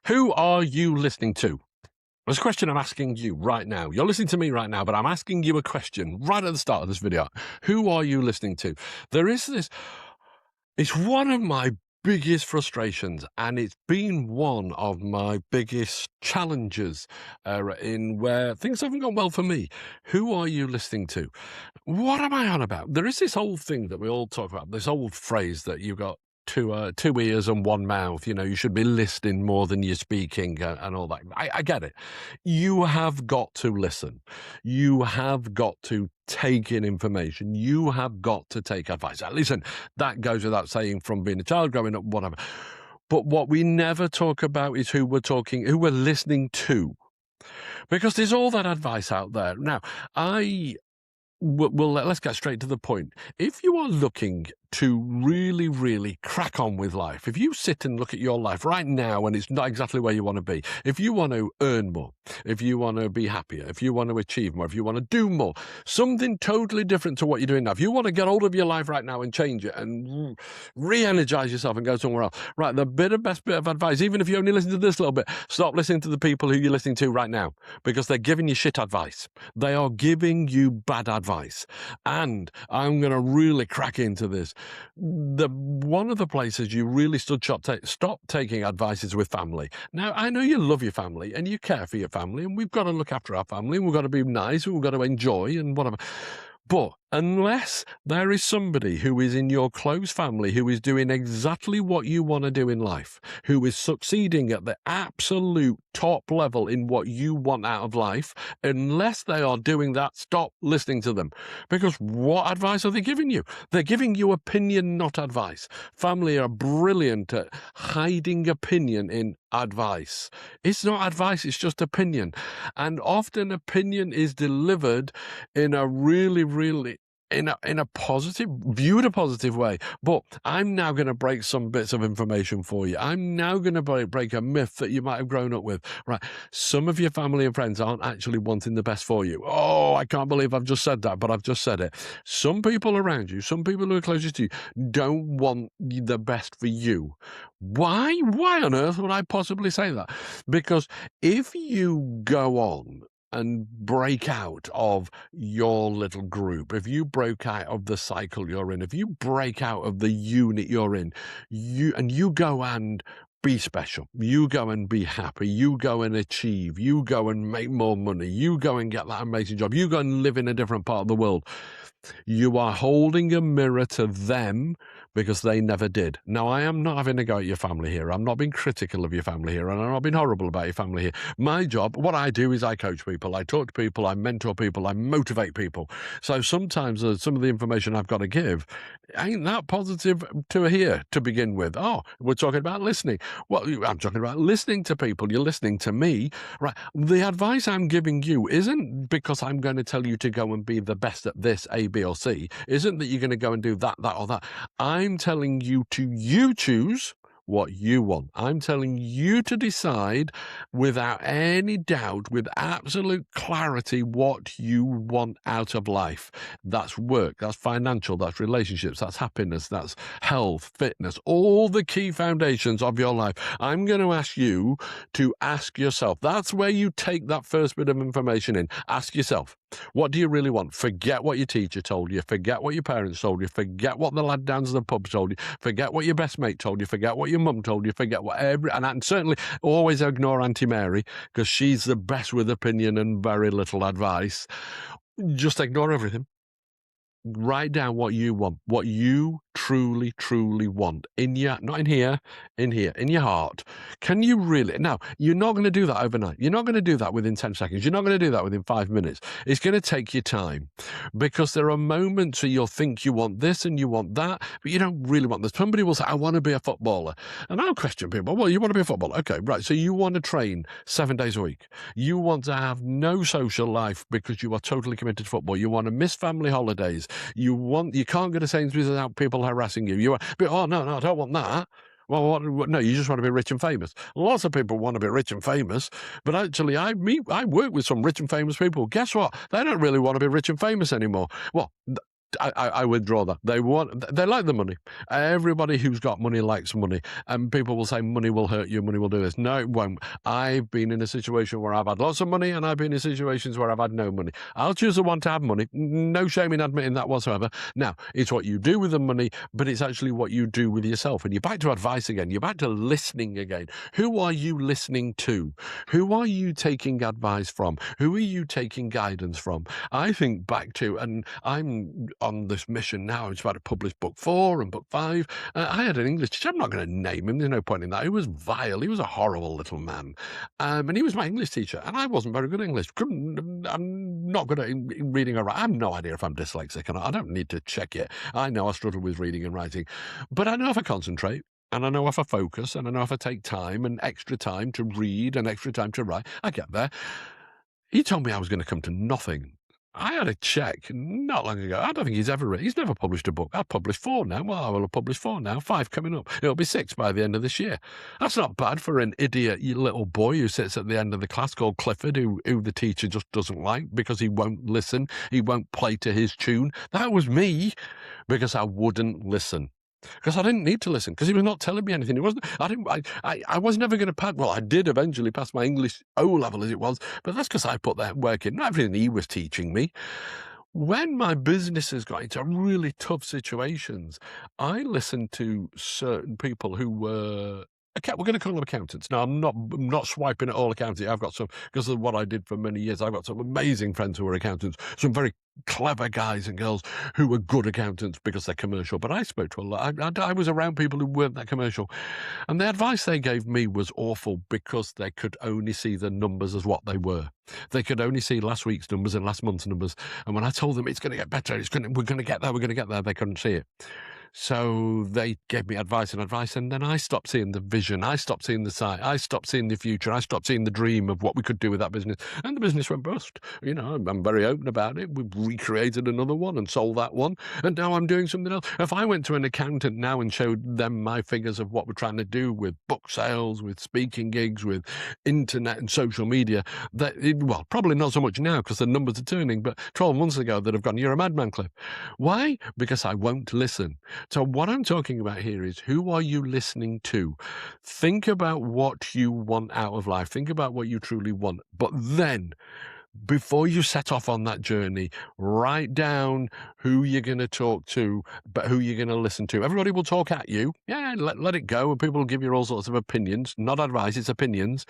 Who are you listening to? There's a question I'm asking you right now. You're listening to me right now, but I'm asking you a question right at the start of this video. Who are you listening to? There is this, it's one of my biggest frustrations, and it's been one of my biggest challenges in where things haven't gone well for me. Who are you listening to? What am I on about? There is this old thing that we all talk about, this old phrase that you got two ears and one mouth. You know, you should be listening more than you're speaking, and all that. I get it. You have got to listen. You have got to take in information. You have got to take advice. Listen, that goes without saying from being a child, growing up, whatever. But what we never talk about is who we're listening to, because there's all that advice out there. Now, let's get straight to the point. If you are looking to really, really crack on with life, if you sit and look at your life right now and it's not exactly where you want to be, if you want to earn more, if you want to be happier, if you want to achieve more, if you want to do more, something totally different to what you're doing now, if you want to get hold of your life right now and change it and re-energize yourself and go somewhere else, right, the best bit of advice, even if you only listen to this little bit, stop listening to the people who you're listening to right now, because they're giving you shit advice. They are giving you bad advice. And I'm going to really crack into this. One of the places you really stop taking advice is with family. Now, I know you love your family and you care for your family, and we've got to look after our family, and we've got to be nice, and we've got to enjoy and whatever. But unless there is somebody who is in your close family who is doing exactly what you want to do in life, who is succeeding at the absolute top level in what you want out of life, unless they are doing that, stop listening to them. Because what advice are they giving you? They're giving you opinion, not advice. Family are brilliant at hiding opinion in advice. It's not advice, it's just opinion. And often opinion is delivered in a really in a positive, viewed a positive way. But I'm now going to break some bits of information for you. I'm now going to break a myth that you might have grown up with. Right, some of your family and friends aren't actually wanting the best for you. Oh, I can't believe I've just said that, but I've just said it. Some people around you, some people who are closest to you, don't want the best for you. Why on earth would I possibly say that? Because if you go on and break out of your little group, if you broke out of the cycle you're in, if you break out of the unit you're in, you go and be special, you go and be happy, you go and achieve, you go and make more money, you go and get that amazing job, you go and live in a different part of the world, you are holding a mirror to them because they never did. Now, I am not having a go at your family here. I'm not being critical of your family here, and I'm not being horrible about your family here. My job, what I do is I coach people, I talk to people, I mentor people, I motivate people. So sometimes some of the information I've got to give ain't that positive to hear to begin with. Oh, we're talking about listening. Well, I'm talking about listening to people. You're listening to me, right? The advice I'm giving you isn't because I'm going to tell you to go and be the best at this, A, B, or C. Isn't that you're going to go and do that, or that. I'm telling you to choose what you want. I'm telling you to decide without any doubt, with absolute clarity, what you want out of life. That's work, that's financial, that's relationships, that's happiness, that's health, fitness, all the key foundations of your life. I'm going to ask you to ask yourself. That's where you take that first bit of information in. Ask yourself, what do you really want? Forget what your teacher told you. Forget what your parents told you. Forget what the lad down to the pub told you. Forget what your best mate told you. Forget what your mum told you. Forget what and certainly always ignore Auntie Mary, because she's the best with opinion and very little advice. Just ignore everything. Write down what you want, what you truly want not in here, in your heart. Can you really? Now, you're not going to do that overnight. You're not going to do that within 10 seconds. You're not going to do that within 5 minutes. It's going to take you time, because there are moments where you'll think you want this and you want that, but you don't really want this. Somebody will say, I want to be a footballer. And I'll question people. Well, you want to be a footballer? Okay, right. So you want to train 7 days a week. You want to have no social life because you are totally committed to football. You want to miss family holidays. You can't go to Sainsbury's without people harassing you. Oh, no, I don't want that. Well, no, you just want to be rich and famous. Lots of people want to be rich and famous, but actually I work with some rich and famous people. Guess what? They don't really want to be rich and famous anymore. Well, I withdraw that. They like the money. Everybody who's got money likes money. And people will say money will hurt you, money will do this. No, it won't. I've been in a situation where I've had lots of money, and I've been in situations where I've had no money. I'll choose the one to have money. No shame in admitting that whatsoever. Now, it's what you do with the money, but it's actually what you do with yourself. And you're back to advice again. You're back to listening again. Who are you listening to? Who are you taking advice from? Who are you taking guidance from? I think back to, and I'm on this mission now. It's about to publish book 4 and book 5. I had an English teacher. I'm not going to name him. There's no point in that. He was vile. He was a horrible little man. And he was my English teacher. And I wasn't very good at English. I'm not good at reading or writing. I have no idea if I'm dyslexic or not. I don't need to check it. I know I struggle with reading and writing. But I know if I concentrate, and I know if I focus, and I know if I take time and extra time to read and extra time to write, I get there. He told me I was going to come to nothing. I had a check not long ago. I don't think he's never published a book. I've published 4 now. Well, I will have published 4 now, 5 coming up. It'll be 6 by the end of this year. That's not bad for an idiot little boy who sits at the end of the class called Clifford, who the teacher just doesn't like because he won't listen. He won't play to his tune. That was me, because I wouldn't listen. Because I didn't need to listen, because he was not telling me anything. It wasn't. I was never going to pass. Well, I did eventually pass my English O level as it was, but that's because I put that work in. Not everything he was teaching me. When my businesses got into really tough situations, I listened to certain people who were. We're going to call them accountants. Now, I'm not swiping at all accountants. I've got some, because of what I did for many years, I've got some amazing friends who are accountants, some very clever guys and girls who were good accountants because they're commercial. But I spoke to a lot. I was around people who weren't that commercial. And the advice they gave me was awful, because they could only see the numbers as what they were. They could only see last week's numbers and last month's numbers. And when I told them it's going to get better, we're going to get there, they couldn't see it. So they gave me advice, and then I stopped seeing the vision. I stopped seeing the sight. I stopped seeing the future. I stopped seeing the dream of what we could do with that business. And the business went bust. I'm very open about it. We've recreated another one and sold that one. And now I'm doing something else. If I went to an accountant now and showed them my figures of what we're trying to do with book sales, with speaking gigs, with internet and social media, probably not so much now because the numbers are turning, but 12 months ago they'd have gone, "You're a madman, Cliff." Why? Because I won't listen. So what I'm talking about here is, who are you listening to? Think about what you want out of life. Think about what you truly want. But then, before you set off on that journey, write down who you're going to talk to, but who you're going to listen to. Everybody will talk at you. Yeah, let it go. And people will give you all sorts of opinions. Not advice, it's opinions.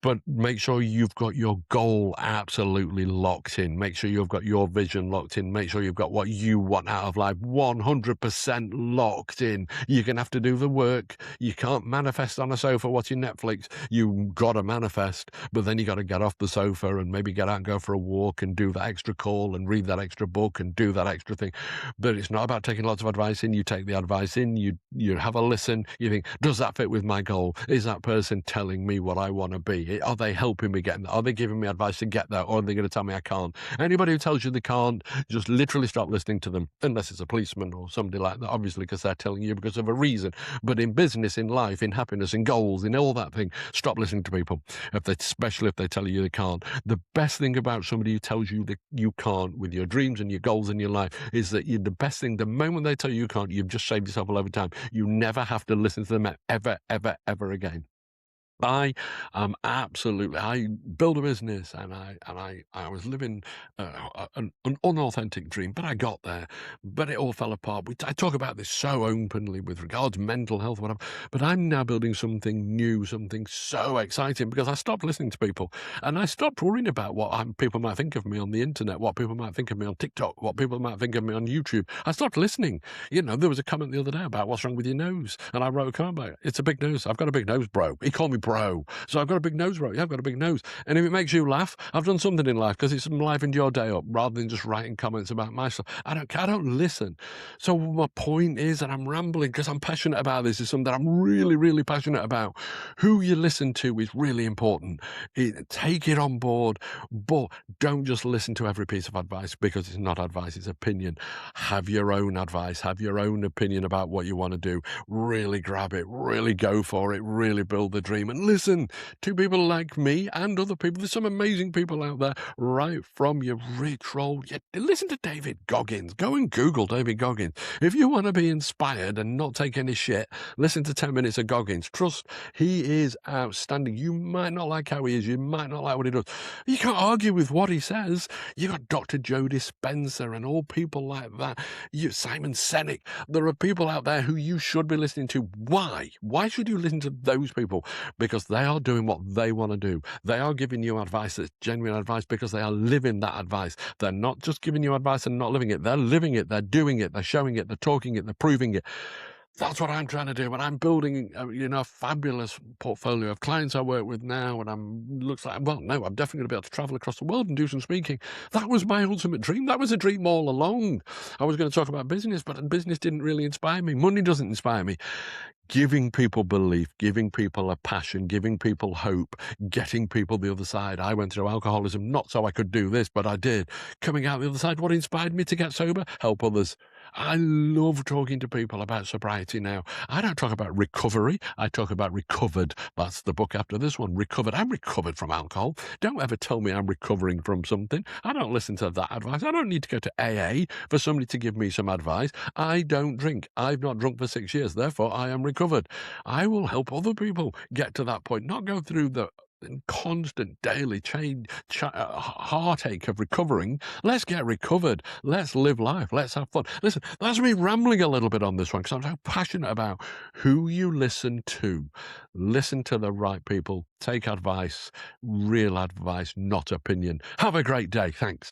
But make sure you've got your goal absolutely locked in. Make sure you've got your vision locked in. Make sure you've got what you want out of life 100% locked in. You're going to have to do the work. You can't manifest on a sofa watching Netflix. You got to manifest, but then you got to get off the sofa and maybe get out and go for a walk and do that extra call and read that extra book and do that extra thing. But it's not about taking lots of advice in. You take the advice in, you have a listen. You think, does that fit with my goal? Is that person telling me what I want to be? Are they helping me get there? Are they giving me advice to get there? Or are they going to tell me I can't? Anybody who tells you they can't, just literally stop listening to them, unless it's a policeman or somebody like that, obviously, because they're telling you because of a reason. But in business, in life, in happiness, in goals, in all that thing, stop listening to people, especially if they tell you they can't. The best thing about somebody who tells you that you can't with your dreams and your goals in your life is that the best thing, the moment they tell you you can't, you've just saved yourself a lot of time. You never have to listen to them ever, ever, ever again. I built a business, and I was living an unauthentic dream, but I got there, but it all fell apart. I talk about this so openly with regards to mental health, whatever, but I'm now building something new, something so exciting, because I stopped listening to people, and I stopped worrying about what people might think of me on the internet, what people might think of me on TikTok, what people might think of me on YouTube. I stopped listening. There was a comment the other day about what's wrong with your nose, and I wrote a comment about it. It's a big nose. I've got a big nose, bro. He called me bro. So I've got a big nose, bro. Yeah, I've got a big nose. And if it makes you laugh, I've done something in life, because it's livened your day up, rather than just writing comments about myself. I don't listen. So my point is, and I'm rambling because I'm passionate about this, is something that I'm really, really passionate about. Who you listen to is really important. Take it on board, but don't just listen to every piece of advice, because it's not advice, it's opinion. Have your own advice, have your own opinion about what you want to do. Really grab it, really go for it, really build the dream, and listen to people like me and other people. There's some amazing people out there, right from your Rich Roll. Yeah, listen to David Goggins. Go and Google David Goggins. If you want to be inspired and not take any shit, listen to 10 minutes of Goggins. Trust, he is outstanding. You might not like how he is. You might not like what he does. You can't argue with what he says. You got Dr. Joe Dispenza and all people like that. Simon Sinek. There are people out there who you should be listening to. Why? Why should you listen to those people? Because they are doing what they want to do. They are giving you advice that's genuine advice because they are living that advice. They're not just giving you advice and not living it. They're living it. They're doing it. They're showing it. They're talking it. They're proving it. That's what I'm trying to do, and I'm building, a fabulous portfolio of clients I work with now, and looks like, well, no, I'm definitely going to be able to travel across the world and do some speaking. That was my ultimate dream. That was a dream all along. I was going to talk about business, but business didn't really inspire me. Money doesn't inspire me. Giving people belief, giving people a passion, giving people hope, getting people the other side. I went through alcoholism, not so I could do this, but I did. Coming out the other side, what inspired me to get sober? Help others. I love talking to people about sobriety now. I don't talk about recovery. I talk about recovered. That's the book after this one, Recovered. I'm recovered from alcohol. Don't ever tell me I'm recovering from something. I don't listen to that advice. I don't need to go to AA for somebody to give me some advice. I don't drink. I've not drunk for 6 years. Therefore, I am recovered. I will help other people get to that point, not go through the constant daily heartache of recovering. Let's get recovered. Let's live life. Let's have fun. Listen, that's me rambling a little bit on this one because I'm so passionate about who you listen to. Listen to the right people. Take advice, real advice, not opinion. Have a great day. Thanks.